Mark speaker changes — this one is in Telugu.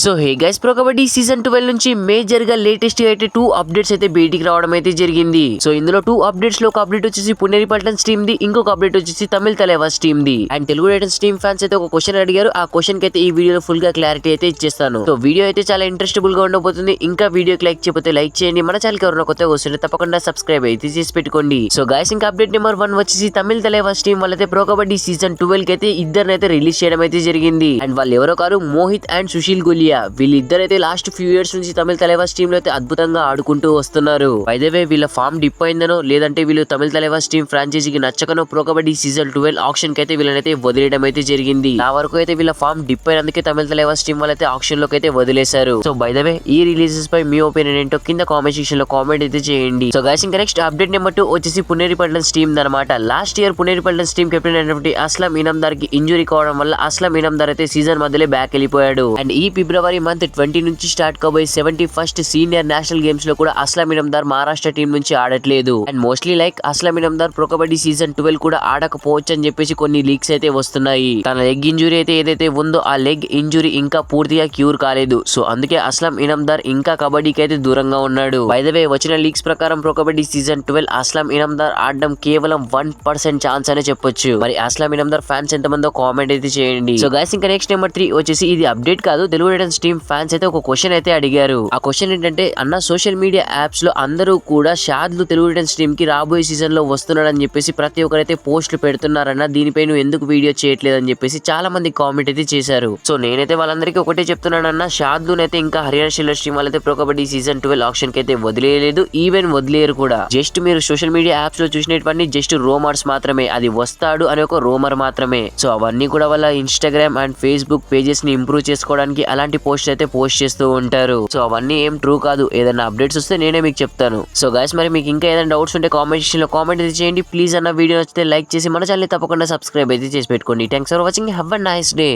Speaker 1: So hey guys, pro kabaddi season 12 నుంచి మేజర్ గా లేటెస్ట్ అయితే 2 అప్డేట్స్ అయితే బయటికి రావడం అయితే జరిగింది. సో ఇందులో 2 అప్డేట్స్ లో ఒక అప్డేట్ వచ్చేసి పునేరి పల్టన్స్ టీమ్ ది, ఇంకొక అప్డేట్ వచ్చేసి తమిళ తలైవాస్ టీమ్ ది. And Telugu Titans team fans అయితే ఒక క్వశ్చన్ అడిగారు. ఆ క్వశ్చన్ కి అయితే ఈ వీడియోలో ఫుల్ గా క్లారిటీ అయితే ఇచ్చేస్తాను. సో వీడియో అయితే చాలా ఇంట్రెస్టబుల్ గా ఉండబోతుంది. ఇంకా వీడియోకి లైక్ చేయకపోతే లైక్ చేయండి. మన ఛానల్ కి ఎవరైనా కొత్తగా వస్తుంటే తప్పకుండా సబ్స్క్రైబ్ అయితే చేసి పెట్టుకోండి. సో గైస్, ఇంకా అప్డేట్ నెంబర్ 1 వచ్చేసి తమిళ తలైవాస్ టీమ్ వాళ్ళైతే ప్రో కబడ్డీ సీజన్ 12 కి అయితే ఇద్దరినైతే రిలీజ్ చేయడం అయితే జరిగింది. అండ్ వాళ్ళు ఎవరో కాదు, మోహిత్ అండ్ సుశీల్ గులియా. వీళ్ళిద్దరైతే లాస్ట్ ఫ్యూ ఇయర్స్ నుంచి తమిళ తలైవాస్ టీమ్ లో అయితే అద్భుతంగా ఆడుకుంటూ వస్తున్నారు. బై ద వే, వీళ్ళ ఫామ్ డిప్ అయిందనో లేదంటే వీళ్ళు తమిళ తలైవాస్ టీమ్ ఫ్రాంచైజీకి నచ్చకనో ప్రో కబడ్డీ సీజన్ 12 ఆప్షన్ కి అయితే వీళ్ళనైతే వదిలేయడం అయితే జరిగింది. నా వరకు అయితే వీళ్ళ ఫామ్ డిప్ అయినందుకే తమిళ తలైవాస్ టీమ్ వాళ్ళైతే ఆప్షన్ లోకి అయితే వదిలేశారు. సో బై ద వే, ఈ రిలీజెస్ పై మీ ఒపీనియన్ ఏంటో కింద కామెంట్ సెక్షన్ లో కామెంట్ అయితే చేయండి. సో గైస్, ఇంకా నెక్స్ట్ అప్డేట్ నెంబర్ 2 వచ్చేసి పునేరి పల్టన్స్ టీమ్ అనమాట. Last year Puneri Paltans team captain అయినటువంటి అస్లం ఇనామ్దార్ కి ఇంజురీ కావడం వల్ల అస్లం ఇనామ్దార్ అయితే సీజన్ మధ్యలో బ్యాక్ వెళ్ళిపోయాడు. అండ్ ఈ ఫిబ్రవరి మంత్ 20 నుంచి స్టార్ట్ కాబోయే 71st సీనియర్ నేషనల్ గేమ్స్ లో కూడా అస్లం ఇనామ్దార్ మహారాష్ట్ర టీం నుంచి ఆడట్లేదు. And mostly like Aslam Inamdar pro kabaddi season 12 కూడా ఆడకపోవచ్చు అని చెప్పేసి కొన్ని లీక్స్ అయితే వస్తున్నాయి. తన లెగ్ ఇంజురీ అయితే ఏదైతే ఉందో ఆ లెగ్ ఇంజురీ ఇంకా పూర్తిగా క్యూర్ కాలేదు. సో అందుకే అస్లం ఇనామ్దార్ ఇంకా కబడ్డీకి అయితే దూరంగా ఉన్నాడు. బై ద వే, వచ్చిన లీక్స్ ప్రకారం ప్రో కబడ్డీ సీజన్ 12 అస్లం ఇనామ్దార్ ఆడడం కేవలం 1% ఛాన్స్ అనే చెప్పొచ్చు. మరి అస్లం ఇనామ్దార్ ఫ్యాన్స్ ఎంతమందో కామెంట్ అయితే చేయండి. సో గైస్, ఇంకా నెక్స్ట్ నెంబర్ 3 వచ్చేసి ఇది అప్డేట్ కాదు, తెలుగు టైటన్స్ టీమ్ ఫ్యాన్స్ అయితే ఒక క్వశ్చన్ అయితే అడిగారు. ఆ క్వశ్చన్ ఏంటంటే, అన్న సోషల్ మీడియా యాప్స్ లో అందరూ కూడా షాద్లు తెలుగు టైటన్స్ టీమ్ కి రాబోయే సీజన్ లో వస్తున్నాడని చెప్పేసి ప్రతి ఒక్కరైతే పోస్టులు పెడుతున్నారన్న, దీనిపై నువ్వు ఎందుకు వీడియో చేయట్లేదు అని చెప్పేసి చాలా మంది కామెంట్ అయితే చేశారు. సో నేనైతే వాళ్ళందరికీ ఒకటే చెప్తున్నానన్న, షాద్లు అయితే ఇంకా హర్యానా షిల్లర్స్ టీమ్ వాళ్ళైతే ప్రో కబడ్డీ సీజన్ 12 ఆప్షన్ కి అయితే వదిలేయలేదు, ఈవెన్ వదిలేరు కూడా. జస్ట్ మీరు సోషల్ మీడియా యాప్స్ లో చూసినటువంటి జస్ట్ రూమర్స్ మాత్రమే, అది వస్తాడు అనే ఒక రూమర్ మాత్రమే. సో అవన్నీ కూడా వాళ్ళ ఇన్స్టాగ్రామ్ అండ్ ఫేస్బుక్ పేజెస్ ని ఇంప్రూవ్ చేసుకోవడానికి అలాంటి పోస్ట్ అయితే పోస్ట్ చేస్తూ ఉంటారు. సో అవన్నీ ఏం ట్రూ కాదు. ఏదైనా అప్డేట్స్ వస్తే నేనే మీకు చెప్తాను. సో గైస్, మరి మీకు ఇంకా ఏదైనా డౌట్స్ ఉంటే కామెంట్ సెక్షన్ లో కామెంట్ అయితే చేయండి. ప్లీజ్ అన్న, వీడియో నచ్చితే లైక్ చేసి మన ఛానల్ తప్పకుండా సబ్స్క్రైబ్ అయితే చేసి పెట్టుకోండి. Thanks for watching. Have a nice day.